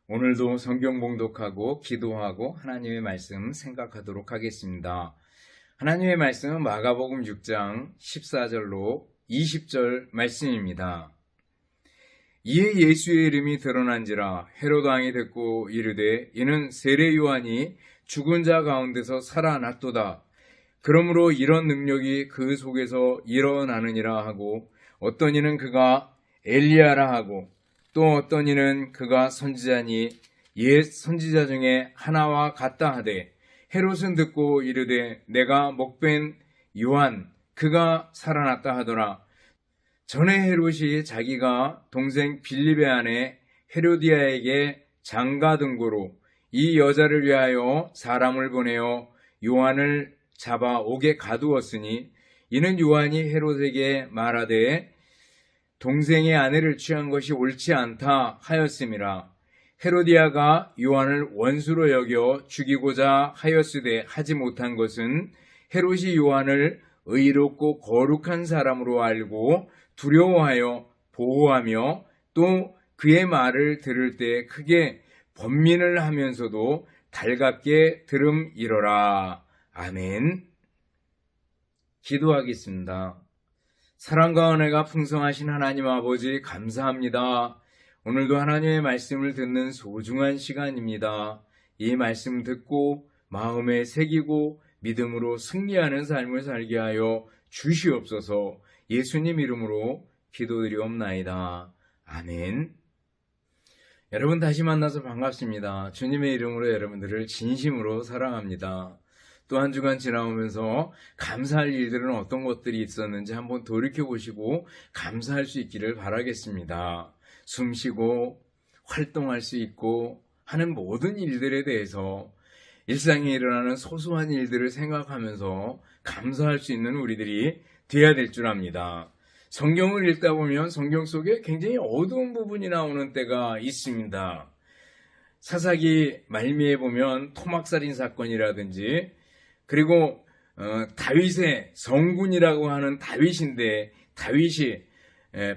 오늘도 성경 봉독하고 기도하고 하나님의 말씀 생각하도록 하겠습니다. 하나님의 말씀은 마가복음 6장 14절로 20절 말씀입니다. 이에 예수의 이름이 드러난지라 헤롯 왕이 듣고 이르되 이는 세례 요한이 죽은 자 가운데서 살아났도다. 그러므로 이런 능력이 그 속에서 일어나느니라 하고 어떤 이는 그가 엘리야라 하고 또 어떤 이는 그가 선지자니 옛 선지자 중에 하나와 같다 하되 헤롯은 듣고 이르되 내가 목벤 요한 그가 살아났다 하더라. 전에 헤롯이 자기가 동생 빌립의 아내 헤로디아에게 장가 등고로 이 여자를 위하여 사람을 보내어 요한을 잡아 옥에 가두었으니 이는 요한이 헤롯에게 말하되 동생의 아내를 취한 것이 옳지 않다 하였음이라. 헤로디아가 요한을 원수로 여겨 죽이고자 하였으되 하지 못한 것은 헤롯이 요한을 의롭고 거룩한 사람으로 알고 두려워하여 보호하며 또 그의 말을 들을 때 크게 번민을 하면서도 달갑게 들음이러라. 아멘. 기도하겠습니다. 사랑과 은혜가 풍성하신 하나님 아버지 감사합니다. 오늘도 하나님의 말씀을 듣는 소중한 시간입니다. 이 말씀 듣고 마음에 새기고 믿음으로 승리하는 삶을 살게 하여 주시옵소서. 예수님 이름으로 기도드리옵나이다. 아멘. 여러분 다시 만나서 반갑습니다. 주님의 이름으로 여러분들을 진심으로 사랑합니다. 또 한 주간 지나오면서 감사할 일들은 어떤 것들이 있었는지 한번 돌이켜보시고 감사할 수 있기를 바라겠습니다. 숨쉬고 활동할 수 있고 하는 모든 일들에 대해서 일상에 일어나는 소소한 일들을 생각하면서 감사할 수 있는 우리들이 되어야 될 줄 압니다. 성경을 읽다 보면 성경 속에 굉장히 어두운 부분이 나오는 때가 있습니다. 사사기 말미에 보면 토막살인 사건이라든지 그리고 다윗의 성군이라고 하는 다윗인데 다윗이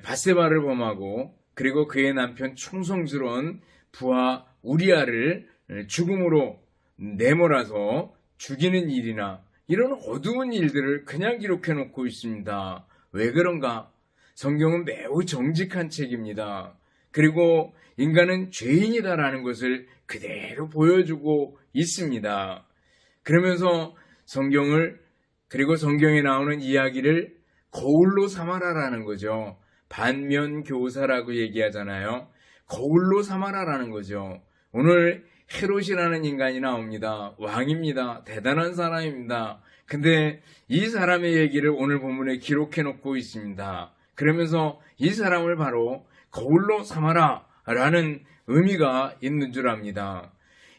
밧세바를 범하고 그리고 그의 남편 충성스러운 부하 우리아를 죽음으로 내몰아서 죽이는 일이나 이런 어두운 일들을 그냥 기록해 놓고 있습니다. 왜 그런가? 성경은 매우 정직한 책입니다. 그리고 인간은 죄인이다라는 것을 그대로 보여주고 있습니다. 그러면서 성경을 그리고 성경에 나오는 이야기를 거울로 삼아라라는 거죠. 반면교사라고 얘기하잖아요. 거울로 삼아라라는 거죠. 오늘 헤롯이라는 인간이 나옵니다. 왕입니다. 대단한 사람입니다. 근데 이 사람의 얘기를 오늘 본문에 기록해 놓고 있습니다. 그러면서 이 사람을 바로 거울로 삼아라 라는 의미가 있는 줄 압니다.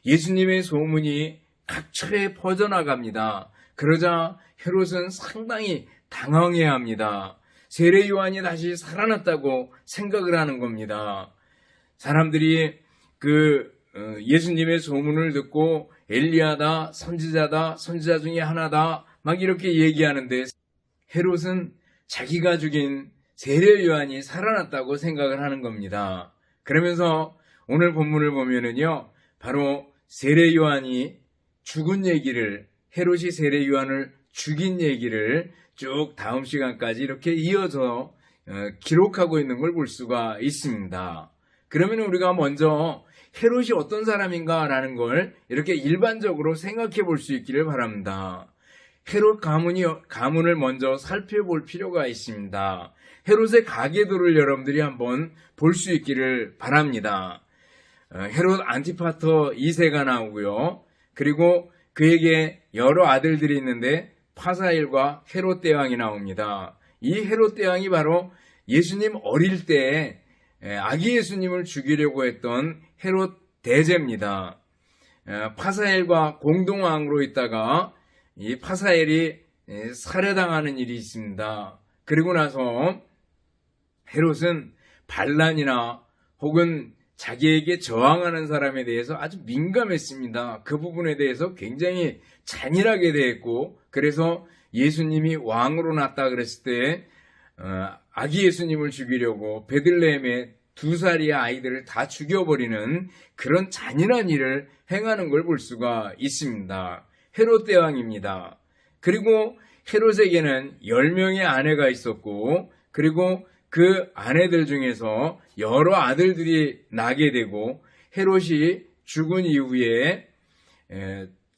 예수님의 소문이 각처에 퍼져나갑니다. 그러자 헤롯은 상당히 당황해야 합니다. 세례 요한이 다시 살아났다고 생각을 하는 겁니다. 사람들이 예수님의 소문을 듣고 엘리야다, 선지자다, 선지자 중에 하나다 막 이렇게 얘기하는데 헤롯은 자기가 죽인 세례 요한이 살아났다고 생각을 하는 겁니다. 그러면서 오늘 본문을 보면은요, 바로 세례 요한이 죽은 얘기를 헤롯이 세례 요한을 죽인 얘기를 쭉 다음 시간까지 이렇게 이어서 기록하고 있는 걸 볼 수가 있습니다. 그러면 우리가 먼저 헤롯이 어떤 사람인가라는 걸 이렇게 일반적으로 생각해 볼 수 있기를 바랍니다. 헤롯 가문을 먼저 살펴볼 필요가 있습니다. 헤롯의 가계도를 여러분들이 한번 볼 수 있기를 바랍니다. 헤롯 안티파터 2세가 나오고요. 그리고 그에게 여러 아들들이 있는데 파사엘과 헤롯 대왕이 나옵니다. 이 헤롯 대왕이 바로 예수님 어릴 때 아기 예수님을 죽이려고 했던 헤롯 대제입니다. 파사엘과 공동왕으로 있다가 이 파사엘이 살해당하는 일이 있습니다. 그리고 나서 헤롯은 반란이나 혹은 자기에게 저항하는 사람에 대해서 아주 민감했습니다. 그 부분에 대해서 굉장히 잔인하게 대했고, 그래서 예수님이 왕으로 났다 그랬을 때 아기 예수님을 죽이려고 베들레헴에 2살의 아이들을 다 죽여버리는 그런 잔인한 일을 행하는 걸 볼 수가 있습니다. 헤롯 대왕입니다. 그리고 헤롯에게는 10명의 아내가 있었고, 그리고 그 아내들 중에서 여러 아들들이 나게 되고, 헤롯이 죽은 이후에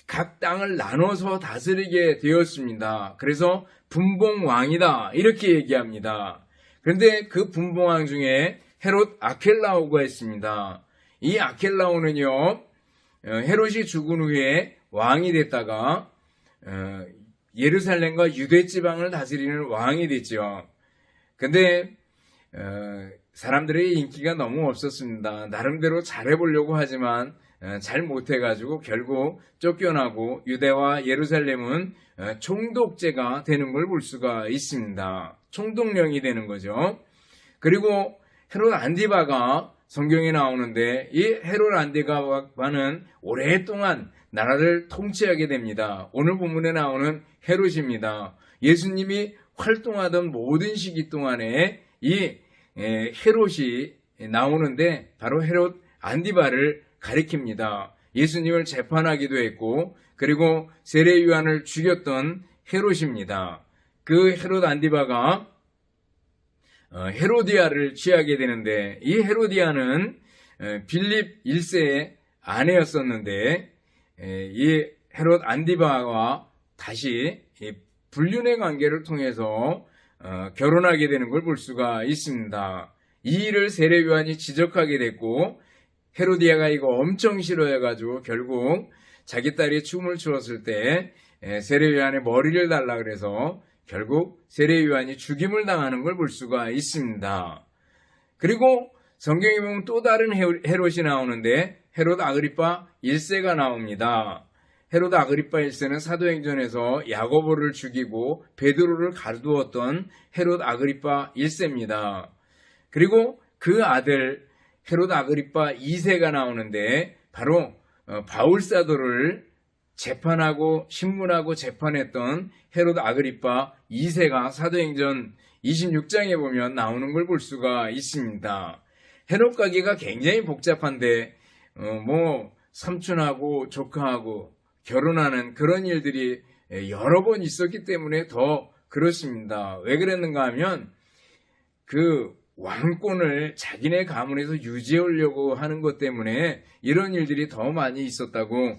각 땅을 나눠서 다스리게 되었습니다. 그래서 분봉왕이다 이렇게 얘기합니다. 그런데 그 분봉왕 중에 헤롯 아켈라오가 있습니다. 이 아켈라오는요, 헤롯이 죽은 후에 왕이 됐다가 예루살렘과 유대 지방을 다스리는 왕이 됐죠. 근데 사람들의 인기가 너무 없었습니다. 나름대로 잘해보려고 하지만 잘 못해가지고 결국 쫓겨나고 유대와 예루살렘은 총독제가 되는 걸 볼 수가 있습니다. 총독령이 되는 거죠. 그리고 헤롯 안디바가 성경에 나오는데 이 헤롯 안디바는 오랫동안 나라를 통치하게 됩니다. 오늘 본문에 나오는 헤롯입니다. 예수님이 활동하던 모든 시기 동안에 이 헤롯이 나오는데 바로 헤롯 안디바를 가리킵니다. 예수님을 재판하기도 했고, 그리고 세례 요한을 죽였던 헤롯입니다. 그 헤롯 안디바가 헤로디아를 취하게 되는데, 이 헤로디아는 빌립 1세의 아내였었는데, 이 헤롯 안디바와 다시 불륜의 관계를 통해서 결혼하게 되는 걸 볼 수가 있습니다. 이 일을 세례 요한이 지적하게 됐고, 헤로디아가 이거 엄청 싫어해가지고 결국 자기 딸이 춤을 추었을 때 세례 요한의 머리를 달라 그래서 결국 세례 요한이 죽임을 당하는 걸 볼 수가 있습니다. 그리고 성경에 보면 또 다른 헤롯이 나오는데 헤롯 아그리파 1세가 나옵니다. 헤롯 아그리파 1세는 사도행전에서 야고보를 죽이고 베드로를 가두었던 헤롯 아그리파 1세입니다. 그리고 그 아들 헤롯 아그리파 2세가 나오는데 바로 바울 사도를 재판하고 신문하고 재판했던 헤롯 아그리파 2세가 사도행전 26장에 보면 나오는 걸 볼 수가 있습니다. 헤롯 가계가 굉장히 복잡한데 삼촌하고 조카하고 결혼하는 그런 일들이 여러 번 있었기 때문에 더 그렇습니다. 왜 그랬는가 하면 그 왕권을 자기네 가문에서 유지하려고 하는 것 때문에 이런 일들이 더 많이 있었다고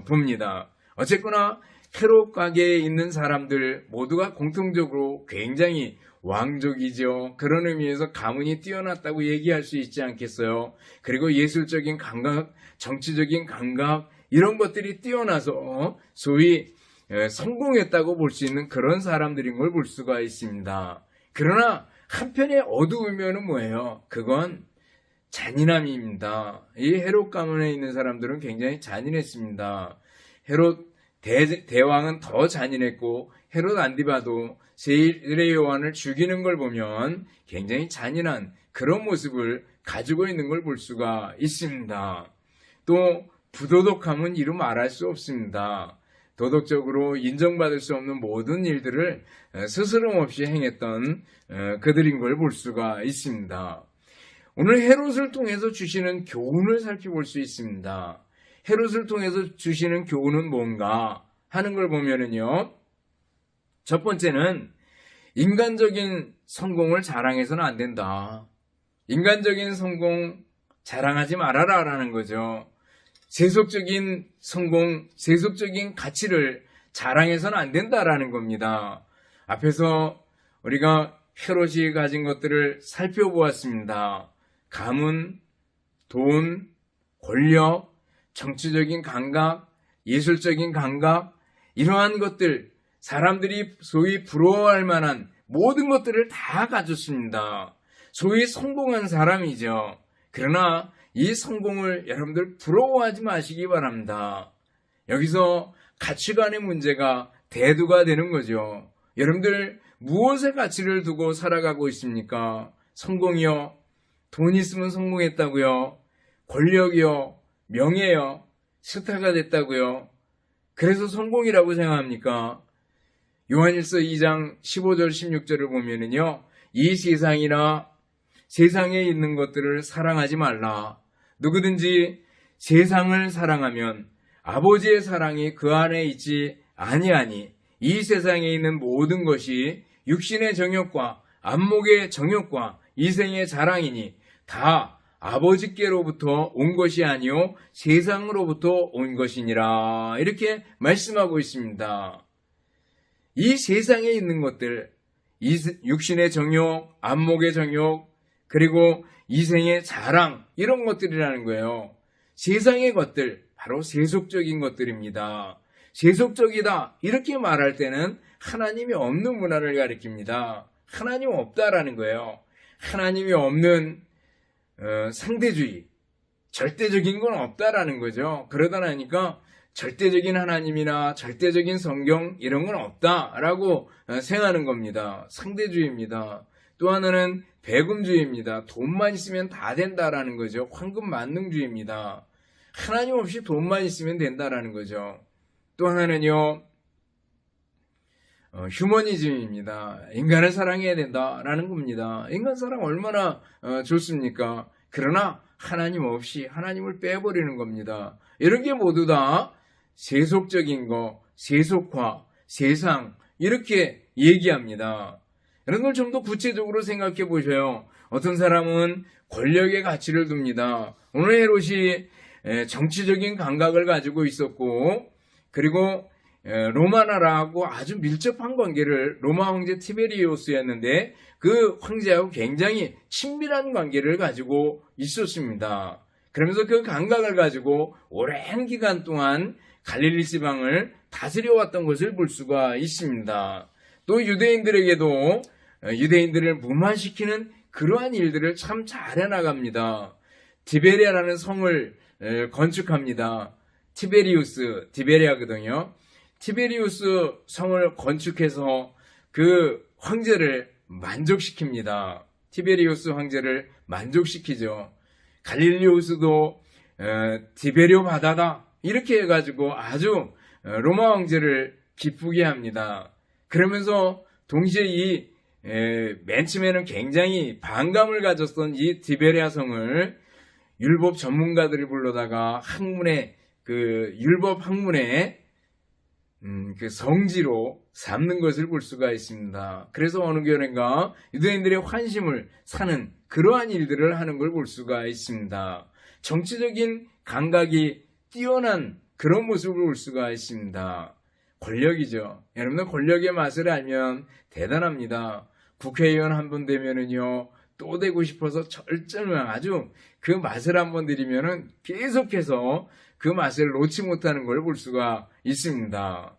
봅니다. 어쨌거나 헤롯 가계에 있는 사람들 모두가 공통적으로 굉장히 왕족이죠. 그런 의미에서 가문이 뛰어났다고 얘기할 수 있지 않겠어요? 그리고 예술적인 감각, 정치적인 감각 이런 것들이 뛰어나서 소위 성공했다고 볼 수 있는 그런 사람들인 걸 볼 수가 있습니다. 그러나 한편의 어두우면은 뭐예요? 그건 잔인함입니다. 이 헤롯 가문에 있는 사람들은 굉장히 잔인했습니다. 헤롯 대왕은 더 잔인했고 헤롯 안디바도 세례 요한을 죽이는 걸 보면 굉장히 잔인한 그런 모습을 가지고 있는 걸 볼 수가 있습니다. 또 부도덕함은 이루 말할 수 없습니다. 도덕적으로 인정받을 수 없는 모든 일들을 스스럼 없이 행했던 그들인 걸 볼 수가 있습니다. 오늘 헤롯을 통해서 주시는 교훈을 살펴볼 수 있습니다. 헤롯을 통해서 주시는 교훈은 뭔가 하는 걸 보면은요. 첫 번째는 인간적인 성공을 자랑해서는 안 된다. 인간적인 성공 자랑하지 말아라 라는 거죠. 세속적인 성공, 세속적인 가치를 자랑해서는 안 된다라는 겁니다. 앞에서 우리가 헤롯이 가진 것들을 살펴보았습니다. 가문, 돈, 권력, 정치적인 감각, 예술적인 감각, 이러한 것들, 사람들이 소위 부러워할 만한 모든 것들을 다 가졌습니다. 소위 성공한 사람이죠. 그러나 이 성공을 여러분들 부러워하지 마시기 바랍니다. 여기서 가치관의 문제가 대두가 되는 거죠. 여러분들 무엇의 가치를 두고 살아가고 있습니까? 성공이요? 돈 있으면 성공했다고요? 권력이요? 명예요? 스타가 됐다고요? 그래서 성공이라고 생각합니까? 요한일서 2장 15절 16절을 보면은요. 이 세상이나 세상에 있는 것들을 사랑하지 말라. 누구든지 세상을 사랑하면 아버지의 사랑이 그 안에 있지 아니하니 이 세상에 있는 모든 것이 육신의 정욕과 안목의 정욕과 이생의 자랑이니 다 아버지께로부터 온 것이 아니요 세상으로부터 온 것이니라. 이렇게 말씀하고 있습니다. 이 세상에 있는 것들, 육신의 정욕, 안목의 정욕, 그리고 이생의 자랑, 이런 것들이라는 거예요. 세상의 것들, 바로 세속적인 것들입니다. 세속적이다 이렇게 말할 때는 하나님이 없는 문화를 가리킵니다. 하나님 없다라는 거예요. 하나님이 없는 상대주의, 절대적인 건 없다라는 거죠. 그러다 나니까 절대적인 하나님이나 절대적인 성경 이런 건 없다라고 생각하는 겁니다. 상대주의입니다. 또 하나는 배금주의입니다. 돈만 있으면 다 된다라는 거죠. 황금만능주의입니다. 하나님 없이 돈만 있으면 된다라는 거죠. 또 하나는요, 휴머니즘입니다. 인간을 사랑해야 된다라는 겁니다. 인간 사랑 얼마나 좋습니까? 그러나 하나님 없이 하나님을 빼버리는 겁니다. 이런 게 모두 다 세속적인 거, 세속화, 세상 이렇게 얘기합니다. 이런 걸 좀 더 구체적으로 생각해 보셔요. 어떤 사람은 권력의 가치를 둡니다. 오늘 헤롯이 정치적인 감각을 가지고 있었고, 그리고 로마 나라하고 아주 밀접한 관계를, 로마 황제 티베리우스였는데 그 황제하고 굉장히 친밀한 관계를 가지고 있었습니다. 그러면서 그 감각을 가지고 오랜 기간 동안 갈릴리 지방을 다스려왔던 것을 볼 수가 있습니다. 또 유대인들에게도 유대인들을 무마시키는 그러한 일들을 참 잘 해나갑니다. 디베리아라는 성을 건축합니다. 디베리아거든요. 티베리우스 성을 건축해서 그 황제를 만족시킵니다. 티베리우스 황제를 만족시키죠. 갈릴리우스도 디베리오 바다다 이렇게 해가지고 아주 로마 황제를 기쁘게 합니다. 그러면서 동시에 맨 처음에는 굉장히 반감을 가졌던 이 디베리아 성을 율법 전문가들이 불러다가 학문의 율법 학문의 그 성지로 삼는 것을 볼 수가 있습니다. 그래서 어느 교회가 유대인들의 환심을 사는 그러한 일들을 하는 걸 볼 수가 있습니다. 정치적인 감각이 뛰어난 그런 모습을 볼 수가 있습니다. 권력이죠. 여러분들 권력의 맛을 알면 대단합니다. 국회의원 한 분 되면은요, 또 되고 싶어서 절정을 아주 그 맛을 한번 들이면은 계속해서 그 맛을 놓지 못하는 걸 볼 수가 있습니다.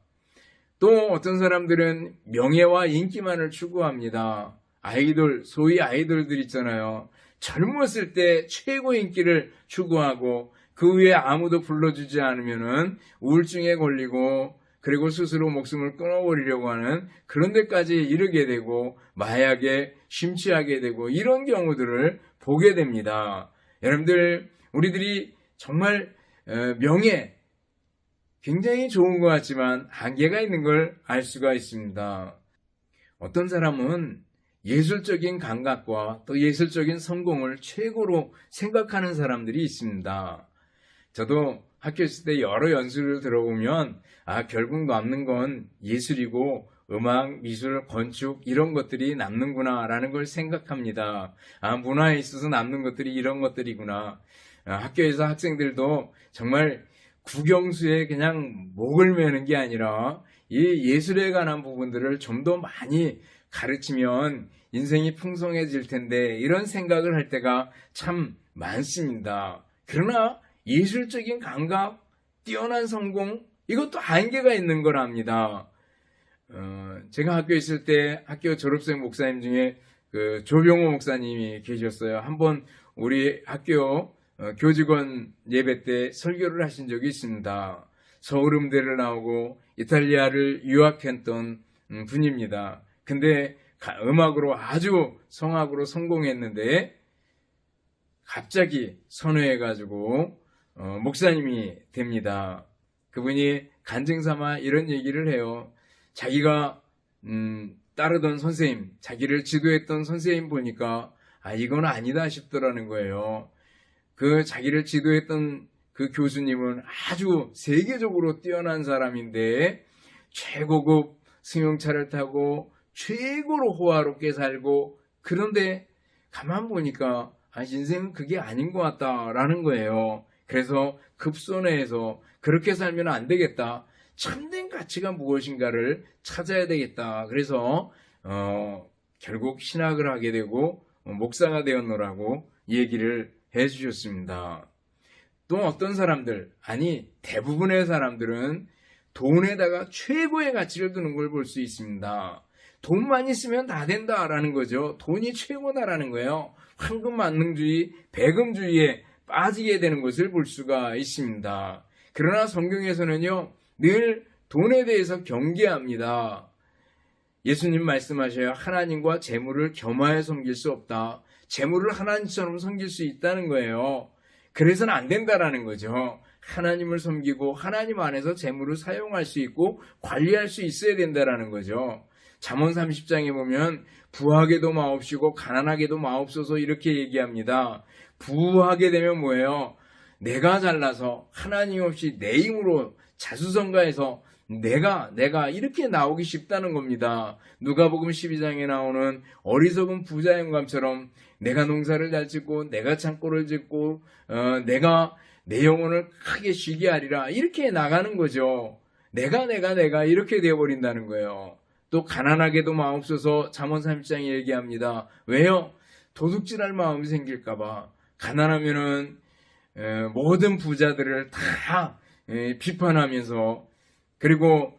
또 어떤 사람들은 명예와 인기만을 추구합니다. 아이돌, 소위 아이돌들 있잖아요. 젊었을 때 최고 인기를 추구하고 그 후에 아무도 불러주지 않으면은 우울증에 걸리고 그리고 스스로 목숨을 끊어버리려고 하는 그런 데까지 이르게 되고 마약에 심취하게 되고 이런 경우들을 보게 됩니다. 여러분들, 우리들이 정말 명예 굉장히 좋은 것 같지만 한계가 있는 걸 알 수가 있습니다. 어떤 사람은 예술적인 감각과 또 예술적인 성공을 최고로 생각하는 사람들이 있습니다. 저도 학교 있을 때 여러 연수를 들어보면 결국 남는 건 예술이고 음악, 미술, 건축 이런 것들이 남는구나 라는 걸 생각합니다. 문화에 있어서 남는 것들이 이런 것들이구나. 학교에서 학생들도 정말 국영수에 그냥 목을 매는 게 아니라 이 예술에 관한 부분들을 좀 더 많이 가르치면 인생이 풍성해질 텐데 이런 생각을 할 때가 참 많습니다. 그러나 예술적인 감각, 뛰어난 성공 이것도 한계가 있는 거랍니다. 제가 학교에 있을 때 학교 졸업생 목사님 중에 그 조병호 목사님이 계셨어요. 한번 우리 학교 교직원 예배 때 설교를 하신 적이 있습니다. 서울음대를 나오고 이탈리아를 유학했던 분입니다. 근데 음악으로 아주 성악으로 성공했는데 갑자기 선회해가지고 목사님이 됩니다. 그분이 간증삼아 이런 얘기를 해요. 자기가 따르던 선생님, 자기를 지도했던 선생님 보니까 이건 아니다 싶더라는 거예요. 그 자기를 지도했던 그 교수님은 아주 세계적으로 뛰어난 사람인데 최고급 승용차를 타고 최고로 호화롭게 살고, 그런데 가만 보니까 인생은 그게 아닌 것 같다라는 거예요. 그래서 급손해해서 그렇게 살면 안 되겠다. 참된 가치가 무엇인가를 찾아야 되겠다. 그래서 결국 신학을 하게 되고 목사가 되었노라고 얘기를 해주셨습니다. 또 어떤 사람들, 대부분의 사람들은 돈에다가 최고의 가치를 두는 걸 볼 수 있습니다. 돈만 있으면 다 된다라는 거죠. 돈이 최고다라는 거예요. 황금만능주의, 배금주의에 빠지게 되는 것을 볼 수가 있습니다. 그러나 성경에서는요, 늘 돈에 대해서 경계합니다. 예수님 말씀하셔요. 하나님과 재물을 겸하여 섬길 수 없다. 재물을 하나님처럼 섬길 수 있다는 거예요. 그래서는 안 된다라는 거죠. 하나님을 섬기고 하나님 안에서 재물을 사용할 수 있고 관리할 수 있어야 된다라는 거죠. 잠언 30장에 보면 부하게도 마옵시고 가난하게도 마옵소서 이렇게 얘기합니다. 부하게 되면 뭐예요? 내가 잘나서 하나님 없이 내 힘으로 자수성가해서 내가 이렇게 나오기 쉽다는 겁니다. 누가복음 12장에 나오는 어리석은 부자 영감처럼 내가 농사를 잘 짓고 내가 창고를 짓고 내가 내 영혼을 크게 쉬게 하리라 이렇게 나가는 거죠. 내가 이렇게 되어버린다는 거예요. 또 가난하게도 마옵소서 잠언 30장에 얘기합니다. 왜요? 도둑질할 마음이 생길까봐. 가난하면은 모든 부자들을 다 비판하면서 그리고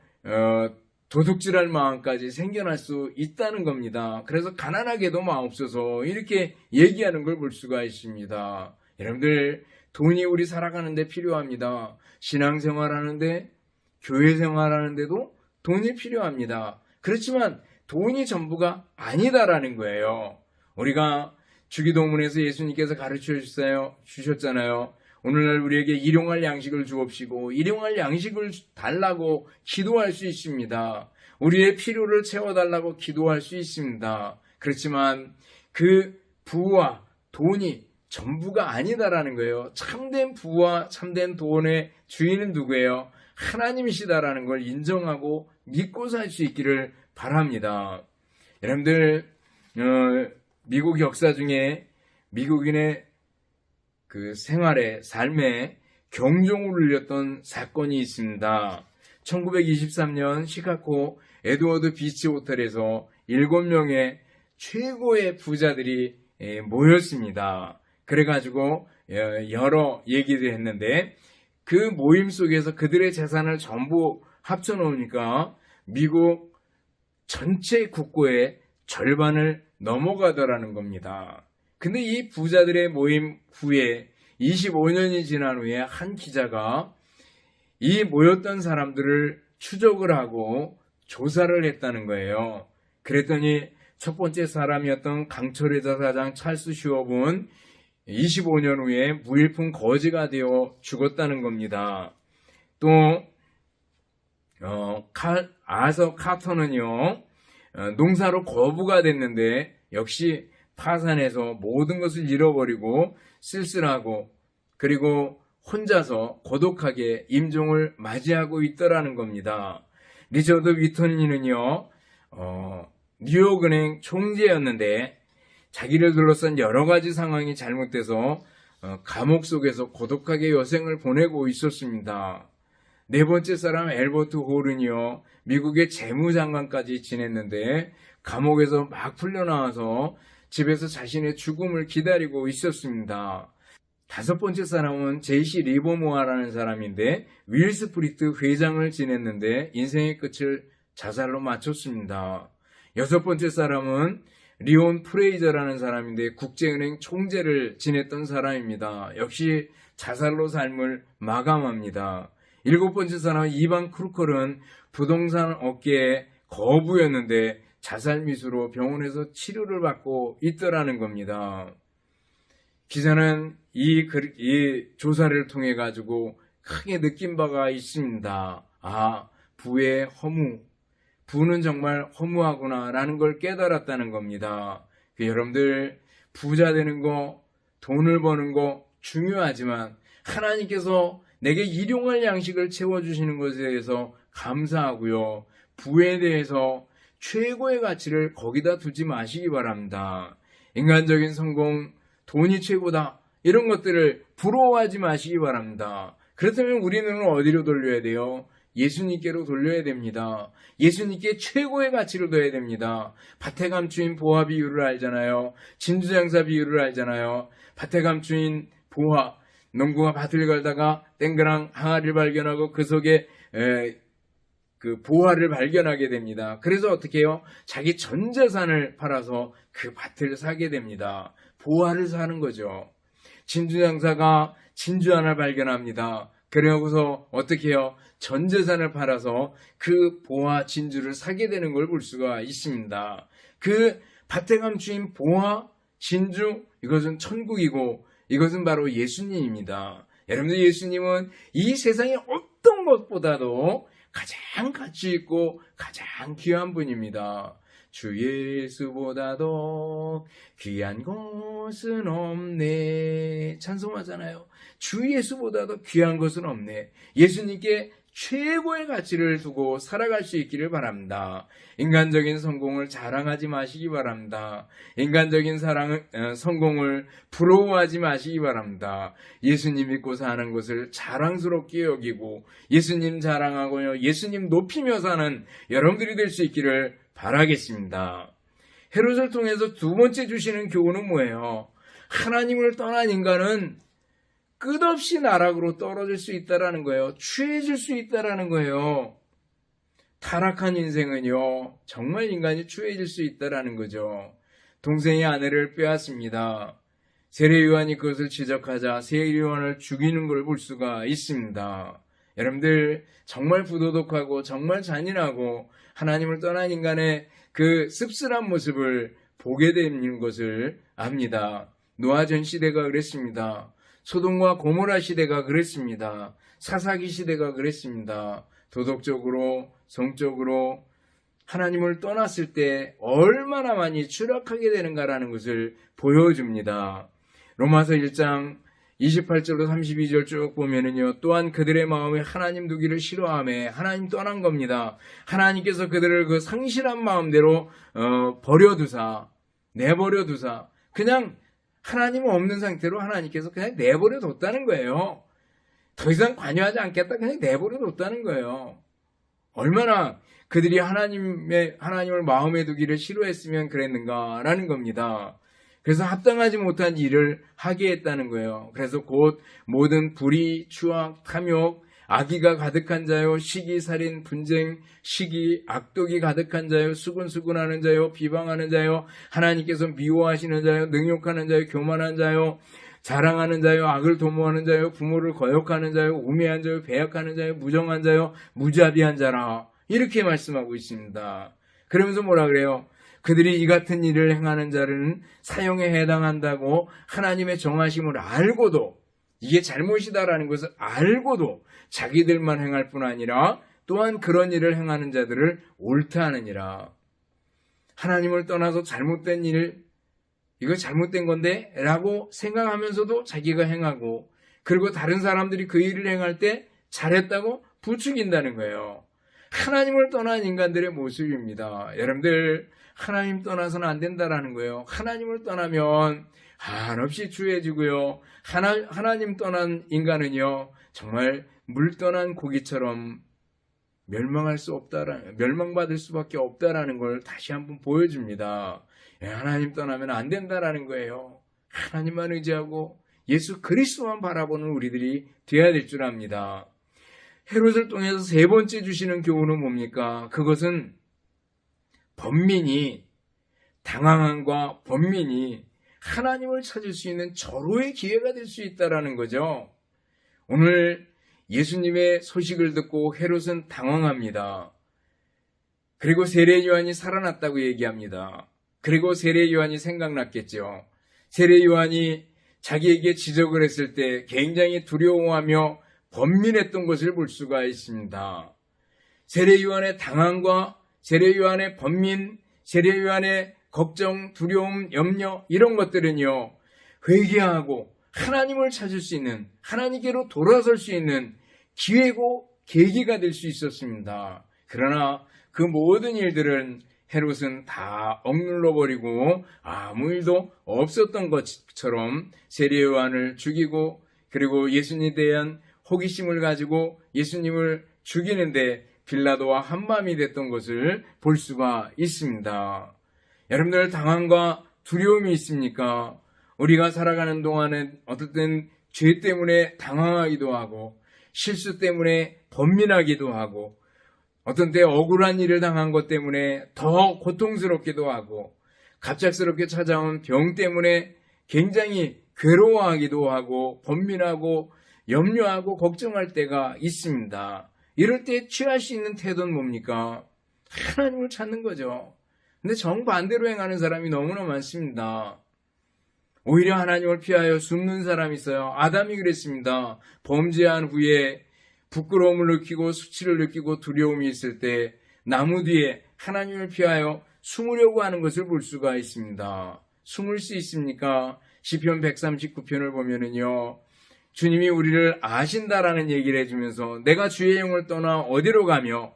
도둑질할 마음까지 생겨날 수 있다는 겁니다. 그래서 가난하게도 마옵소서 이렇게 얘기하는 걸 볼 수가 있습니다. 여러분들, 돈이 우리 살아가는데 필요합니다. 신앙생활하는데, 교회 생활하는데도 돈이 필요합니다. 그렇지만 돈이 전부가 아니다라는 거예요. 우리가 주기도문에서 예수님께서 가르쳐 주셨잖아요. 오늘날 우리에게 일용할 양식을 주옵시고 일용할 양식을 달라고 기도할 수 있습니다. 우리의 필요를 채워달라고 기도할 수 있습니다. 그렇지만 그 부와 돈이 전부가 아니다라는 거예요. 참된 부와 참된 돈의 주인은 누구예요? 하나님이시다라는 걸 인정하고 믿고 살 수 있기를 바랍니다. 여러분들, 미국 역사 중에 미국인의 그 생활에, 삶에 경종을 울렸던 사건이 있습니다. 1923년 시카고 에드워드 비치 호텔에서 7명의 최고의 부자들이 모였습니다. 그래가지고 여러 얘기를 했는데 그 모임 속에서 그들의 재산을 전부 합쳐놓으니까 미국 전체 국고의 절반을 넘어가더라는 겁니다. 근데 이 부자들의 모임 후에 25년이 지난 후에 한 기자가 이 모였던 사람들을 추적을 하고 조사를 했다는 거예요. 그랬더니 첫 번째 사람이었던 강철회사 사장 찰스 슈업은 25년 후에 무일푼 거지가 되어 죽었다는 겁니다. 또 아서 카터는요, 농사로 거부가 됐는데 역시 파산해서 모든 것을 잃어버리고 쓸쓸하고 그리고 혼자서 고독하게 임종을 맞이하고 있더라는 겁니다. 리처드 위터니는요, 뉴욕은행 총재였는데 자기를 둘러싼 여러 가지 상황이 잘못돼서 감옥 속에서 고독하게 여생을 보내고 있었습니다. 네 번째 사람 엘버트 홀은요, 미국의 재무장관까지 지냈는데 감옥에서 막 풀려나와서 집에서 자신의 죽음을 기다리고 있었습니다. 다섯 번째 사람은 제이시 리버모어라는 사람인데 윌 스프리트 회장을 지냈는데 인생의 끝을 자살로 마쳤습니다. 여섯 번째 사람은 리온 프레이저라는 사람인데 국제은행 총재를 지냈던 사람입니다. 역시 자살로 삶을 마감합니다. 일곱 번째 사람은 이반 크루컬은 부동산 업계의 거부였는데 자살 미수로 병원에서 치료를 받고 있더라는 겁니다. 기자는 이 조사를 통해 가지고 크게 느낀 바가 있습니다. 부의 허무, 부는 정말 허무하구나라는 걸 깨달았다는 겁니다. 여러분들, 부자 되는 거, 돈을 버는 거 중요하지만 하나님께서 내게 일용할 양식을 채워주시는 것에 대해서 감사하고요. 부에 대해서 최고의 가치를 거기다 두지 마시기 바랍니다. 인간적인 성공, 돈이 최고다, 이런 것들을 부러워하지 마시기 바랍니다. 그렇다면 우리 눈을 어디로 돌려야 돼요? 예수님께로 돌려야 됩니다. 예수님께 최고의 가치를 둬야 됩니다. 밭에 감추인 보화 비유를 알잖아요. 진주장사 비유를 알잖아요. 밭에 감추인 보화, 농부가 밭을 갈다가 땡그랑 항아리를 발견하고 그 속에 그 보화를 발견하게 됩니다. 그래서 어떻게 해요? 자기 전 재산을 팔아서 그 밭을 사게 됩니다. 보화를 사는 거죠. 진주장사가 진주 하나를 발견합니다. 그러고서 어떻게 해요? 전 재산을 팔아서 그 보화 진주를 사게 되는 걸 볼 수가 있습니다. 그 밭에 감추인 보화, 진주, 이것은 천국이고 이것은 바로 예수님입니다. 여러분들, 예수님은 이 세상의 어떤 것보다도 가장 가치 있고 가장 귀한 분입니다. 주 예수보다도 귀한 것은 없네. 찬송하잖아요. 주 예수보다도 귀한 것은 없네. 예수님께 최고의 가치를 두고 살아갈 수 있기를 바랍니다. 인간적인 성공을 자랑하지 마시기 바랍니다. 인간적인 성공을 부러워하지 마시기 바랍니다. 예수님 믿고 사는 것을 자랑스럽게 여기고 예수님 자랑하고요, 예수님 높이며 사는 여러분들이 될 수 있기를 바라겠습니다. 헤롯을 통해서 두 번째 주시는 교훈은 뭐예요? 하나님을 떠난 인간은 끝없이 나락으로 떨어질 수 있다라는 거예요. 추해질 수 있다라는 거예요. 타락한 인생은요, 정말 인간이 추해질 수 있다라는 거죠. 동생의 아내를 빼앗습니다. 세례요한이 그것을 지적하자 세례요한을 죽이는 걸 볼 수가 있습니다. 여러분들, 정말 부도덕하고 정말 잔인하고 하나님을 떠난 인간의 그 씁쓸한 모습을 보게 되는 것을 압니다. 노아 전 시대가 그랬습니다. 소돔과 고모라 시대가 그랬습니다. 사사기 시대가 그랬습니다. 도덕적으로, 성적으로 하나님을 떠났을 때 얼마나 많이 추락하게 되는가라는 것을 보여줍니다. 로마서 1장 28절로 32절 쭉 보면은요, 또한 그들의 마음에 하나님 두기를 싫어하며 하나님 떠난 겁니다. 하나님께서 그들을 그 상실한 마음대로 내버려 두사 그냥 하나님은 없는 상태로 하나님께서 그냥 내버려 뒀다는 거예요. 더 이상 관여하지 않겠다, 그냥 내버려 뒀다는 거예요. 얼마나 그들이 하나님을 마음에 두기를 싫어했으면 그랬는가라는 겁니다. 그래서 합당하지 못한 일을 하게 했다는 거예요. 그래서 곧 모든 불의, 추악, 탐욕, 악의가 가득한 자요, 시기, 살인, 분쟁, 시기, 악독이 가득한 자요, 수군수군하는 자요, 비방하는 자요, 하나님께서 미워하시는 자요, 능욕하는 자요, 교만한 자요, 자랑하는 자요, 악을 도모하는 자요, 부모를 거역하는 자요, 우매한 자요, 배약하는 자요, 무정한 자요, 무자비한 자라, 이렇게 말씀하고 있습니다. 그러면서 뭐라 그래요? 그들이 이 같은 일을 행하는 자는 사형에 해당한다고 하나님의 정하심을 알고도, 이게 잘못이다라는 것을 알고도 자기들만 행할 뿐 아니라 또한 그런 일을 행하는 자들을 옳다 하느니라. 하나님을 떠나서 잘못된 일, 이거 잘못된 건데 라고 생각하면서도 자기가 행하고, 그리고 다른 사람들이 그 일을 행할 때 잘했다고 부추긴다는 거예요. 하나님을 떠난 인간들의 모습입니다. 여러분들, 하나님 떠나서는 안 된다라는 거예요. 하나님을 떠나면 한없이 추해지고요. 하나님 떠난 인간은요, 정말 물 떠난 고기처럼 멸망받을 수밖에 없다라는 걸 다시 한번 보여줍니다. 하나님 떠나면 안 된다라는 거예요. 하나님만 의지하고 예수 그리스도만 바라보는 우리들이 되어야 될 줄 압니다. 헤롯을 통해서 세 번째 주시는 교훈은 뭡니까? 그것은 당황함과 번민이 하나님을 찾을 수 있는 절호의 기회가 될 수 있다는 거죠. 오늘 예수님의 소식을 듣고 헤롯은 당황합니다. 그리고 세례 요한이 살아났다고 얘기합니다. 그리고 세례 요한이 생각났겠죠. 세례 요한이 자기에게 지적을 했을 때 굉장히 두려워하며 번민했던 것을 볼 수가 있습니다. 세례 요한의 당황과 세례 요한의 번민, 세례 요한의 걱정, 두려움, 염려 이런 것들은요, 회개하고 하나님을 찾을 수 있는, 하나님께로 돌아설 수 있는 기회고 계기가 될 수 있었습니다. 그러나 그 모든 일들은 헤롯은 다 억눌러 버리고 아무 일도 없었던 것처럼 세례 요한을 죽이고, 그리고 예수님에 대한 호기심을 가지고 예수님을 죽이는데 빌라도와 한마음이 됐던 것을 볼 수가 있습니다. 여러분들, 당황과 두려움이 있습니까? 우리가 살아가는 동안은 어떨 땐 죄 때문에 당황하기도 하고, 실수 때문에 번민하기도 하고, 어떤 때 억울한 일을 당한 것 때문에 더 고통스럽기도 하고, 갑작스럽게 찾아온 병 때문에 굉장히 괴로워하기도 하고, 번민하고, 염려하고, 걱정할 때가 있습니다. 이럴 때 취할 수 있는 태도는 뭡니까? 하나님을 찾는 거죠. 근데 정반대로 행하는 사람이 너무나 많습니다. 오히려 하나님을 피하여 숨는 사람이 있어요. 아담이 그랬습니다. 범죄한 후에 부끄러움을 느끼고 수치를 느끼고 두려움이 있을 때 나무 뒤에 하나님을 피하여 숨으려고 하는 것을 볼 수가 있습니다. 숨을 수 있습니까? 시편 139편을 보면은요, 주님이 우리를 아신다라는 얘기를 해주면서 내가 주의 영을 떠나 어디로 가며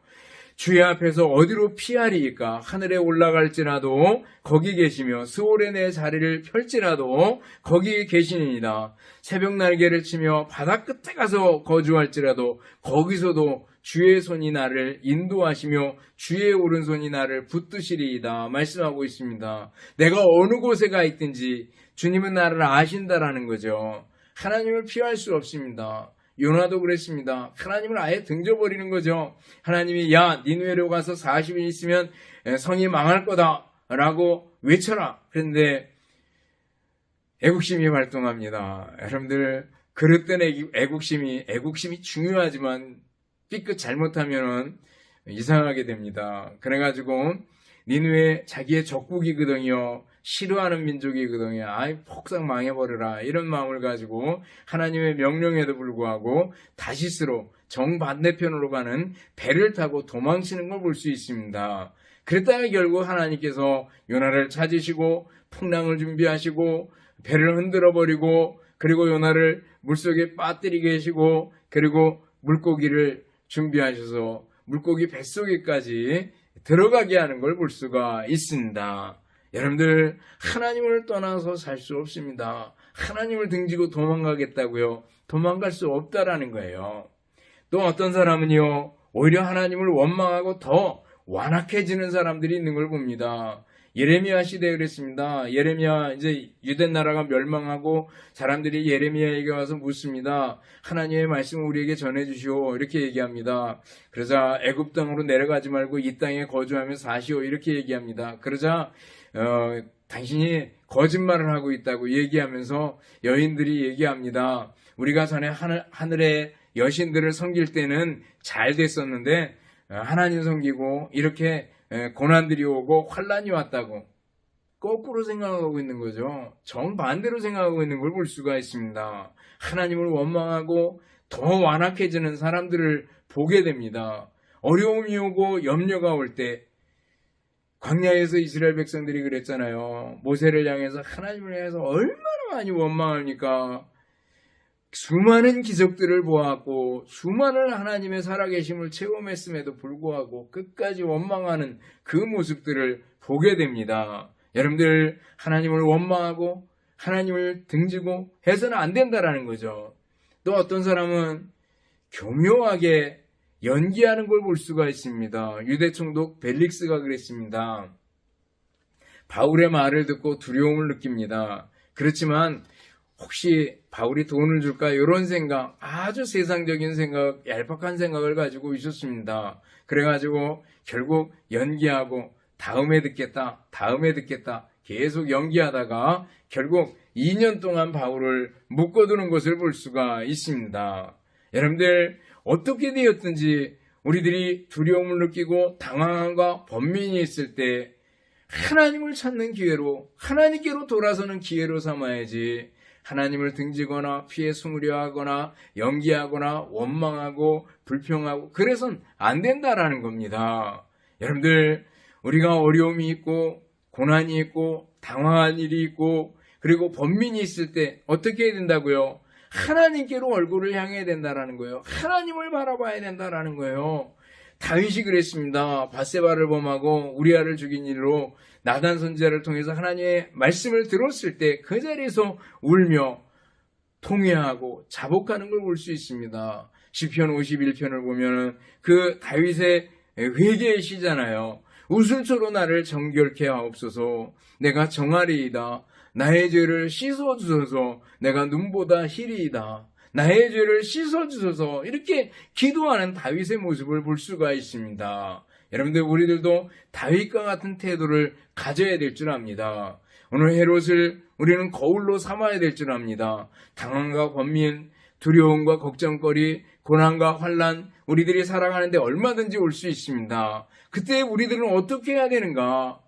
주의 앞에서 어디로 피하리이까? 하늘에 올라갈지라도 거기 계시며 스올에 내 자리를 펼지라도 거기 계시니이다. 새벽 날개를 치며 바다 끝에 가서 거주할지라도 거기서도 주의 손이 나를 인도하시며 주의 오른손이 나를 붙드시리이다 말씀하고 있습니다. 내가 어느 곳에 가 있든지 주님은 나를 아신다라는 거죠. 하나님을 피할 수 없습니다. 요나도 그랬습니다. 하나님을 아예 등져버리는 거죠. 하나님이 야 니느웨로 가서 40일 있으면 성이 망할 거다 라고 외쳐라. 그런데 애국심이 발동합니다. 여러분들, 그릇된 애국심이 중요하지만 삐끗 잘못하면 이상하게 됩니다. 그래가지고 니느웨 자기의 적국이거든요. 싫어하는 민족이거든요. 아이 폭삭 망해버려라 이런 마음을 가지고 하나님의 명령에도 불구하고 다시스로 정반대편으로 가는 배를 타고 도망치는 걸 볼 수 있습니다. 그랬다가 결국 하나님께서 요나를 찾으시고 풍랑을 준비하시고 배를 흔들어버리고, 그리고 요나를 물속에 빠뜨리게 하시고, 그리고 물고기를 준비하셔서 물고기 뱃속에까지 들어가게 하는 걸 볼 수가 있습니다. 여러분들, 하나님을 떠나서 살 수 없습니다. 하나님을 등지고 도망가겠다고요? 도망갈 수 없다라는 거예요. 또 어떤 사람은요, 오히려 하나님을 원망하고 더 완악해지는 사람들이 있는 걸 봅니다. 예레미야 시대에 그랬습니다. 예레미야, 이제 유대 나라가 멸망하고 사람들이 예레미야에게 와서 묻습니다. 하나님의 말씀을 우리에게 전해주시오. 이렇게 얘기합니다. 그러자 애굽 땅으로 내려가지 말고 이 땅에 거주하며 사시오. 이렇게 얘기합니다. 그러자 당신이 거짓말을 하고 있다고 얘기하면서 여인들이 얘기합니다. 우리가 전에 하늘의 여신들을 섬길 때는 잘 됐었는데 하나님 섬기고 이렇게 고난들이 오고 환란이 왔다고 거꾸로 생각하고 있는 거죠. 정반대로 생각하고 있는 걸 볼 수가 있습니다. 하나님을 원망하고 더 완악해지는 사람들을 보게 됩니다. 어려움이 오고 염려가 올 때, 광야에서 이스라엘 백성들이 그랬잖아요. 모세를 향해서 하나님을 향해서 얼마나 많이 원망합니까? 수많은 기적들을 보았고 수많은 하나님의 살아계심을 체험했음에도 불구하고 끝까지 원망하는 그 모습들을 보게 됩니다. 여러분들, 하나님을 원망하고 하나님을 등지고 해서는 안 된다라는 거죠. 또 어떤 사람은 교묘하게 연기하는 걸 볼 수가 있습니다. 유대 총독 벨릭스가 그랬습니다. 바울의 말을 듣고 두려움을 느낍니다. 그렇지만 혹시 바울이 돈을 줄까? 이런 생각, 아주 세상적인 생각, 얄팍한 생각을 가지고 있었습니다. 그래가지고 결국 연기하고 다음에 듣겠다 계속 연기하다가 결국 2년 동안 바울을 묶어두는 것을 볼 수가 있습니다. 여러분들, 어떻게 되었든지 우리들이 두려움을 느끼고 당황함과 번민이 있을 때 하나님을 찾는 기회로, 하나님께로 돌아서는 기회로 삼아야지, 하나님을 등지거나 피해 숨으려 하거나 연기하거나 원망하고 불평하고 그래서는 안 된다라는 겁니다. 여러분들, 우리가 어려움이 있고 고난이 있고 당황한 일이 있고 그리고 번민이 있을 때 어떻게 해야 된다고요? 하나님께로 얼굴을 향해야 된다라는 거예요. 하나님을 바라봐야 된다라는 거예요. 다윗이 그랬습니다. 밧세바를 범하고 우리아를 죽인 일로 나단 선지자를 통해서 하나님의 말씀을 들었을 때 그 자리에서 울며 통회하고 자복하는 걸 볼 수 있습니다. 시편 51편을 보면은 그 다윗의 회개의 시잖아요. 우슬초로 나를 정결케 하옵소서. 내가 정하리이다. 나의 죄를 씻어주소서. 내가 눈보다 희리이다. 나의 죄를 씻어주소서. 이렇게 기도하는 다윗의 모습을 볼 수가 있습니다. 여러분들, 우리들도 다윗과 같은 태도를 가져야 될 줄 압니다. 오늘 헤롯을 우리는 거울로 삼아야 될 줄 압니다. 당황과 번민, 두려움과 걱정거리, 고난과 환난, 우리들이 살아가는데 얼마든지 올 수 있습니다. 그때 우리들은 어떻게 해야 되는가?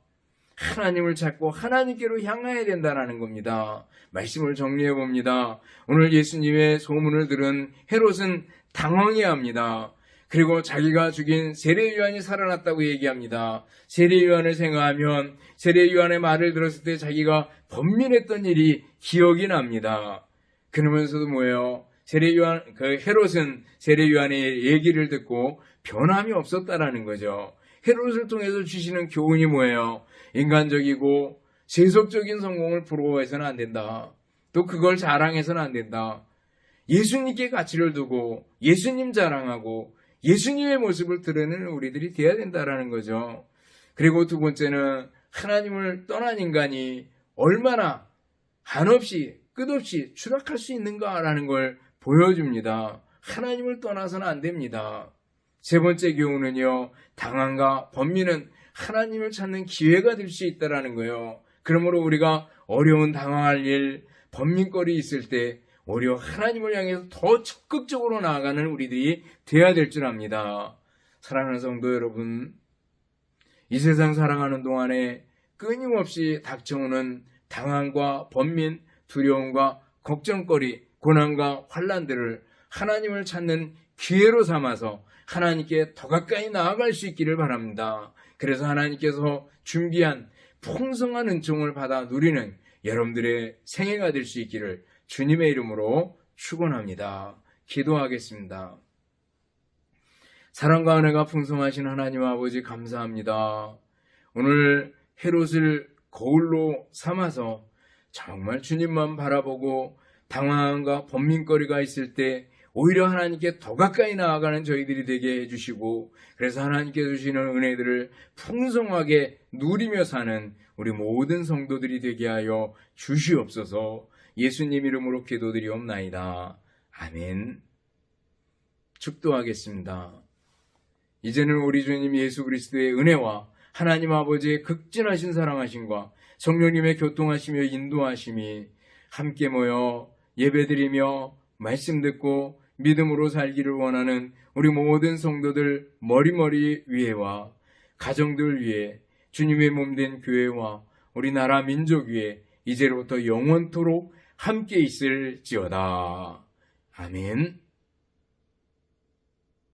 하나님을 찾고 하나님께로 향해야 된다는 겁니다. 말씀을 정리해 봅니다. 오늘 예수님의 소문을 들은 헤롯은 당황해야 합니다. 그리고 자기가 죽인 세례 요한이 살아났다고 얘기합니다. 세례 요한을 생각하면 세례 요한의 말을 들었을 때 자기가 번민했던 일이 기억이 납니다. 그러면서도 뭐예요? 헤롯은 세례 요한의 얘기를 듣고 변함이 없었다라는 거죠. 헤롯을 통해서 주시는 교훈이 뭐예요? 인간적이고 세속적인 성공을 부러워해서는 안 된다. 또 그걸 자랑해서는 안 된다. 예수님께 가치를 두고 예수님 자랑하고 예수님의 모습을 드러내는 우리들이 되어야 된다라는 거죠. 그리고 두 번째는 하나님을 떠난 인간이 얼마나 한없이 끝없이 추락할 수 있는가라는 걸 보여줍니다. 하나님을 떠나서는 안 됩니다. 세 번째 교훈은요, 당황과 번민은 하나님을 찾는 기회가 될 수 있다는 거예요. 그러므로 우리가 어려운 당황할 일, 번민거리 있을 때 오히려 하나님을 향해서 더 적극적으로 나아가는 우리들이 되어야 될 줄 압니다. 사랑하는 성도 여러분, 이 세상 살아가는 동안에 끊임없이 닥쳐오는 당황과 번민, 두려움과 걱정거리, 고난과 환난들을 하나님을 찾는 기회로 삼아서 하나님께 더 가까이 나아갈 수 있기를 바랍니다. 그래서 하나님께서 준비한 풍성한 은총을 받아 누리는 여러분들의 생애가 될 수 있기를 주님의 이름으로 축원합니다. 기도하겠습니다. 사랑과 은혜가 풍성하신 하나님 아버지, 감사합니다. 오늘 헤롯을 거울로 삼아서 정말 주님만 바라보고 당황과 번민거리가 있을 때 오히려 하나님께 더 가까이 나아가는 저희들이 되게 해주시고, 그래서 하나님께 주시는 은혜들을 풍성하게 누리며 사는 우리 모든 성도들이 되게 하여 주시옵소서. 예수님 이름으로 기도드리옵나이다. 아멘. 축도하겠습니다. 이제는 우리 주님 예수 그리스도의 은혜와 하나님 아버지의 극진하신 사랑하심과 성령님의 교통하시며 인도하심이 함께 모여 예배드리며 말씀 듣고 믿음으로 살기를 원하는 우리 모든 성도들 머리머리 위에와 가정들 위에, 주님의 몸된 교회와 우리나라 민족 위에 이제로부터 영원토록 함께 있을지어다. 아멘.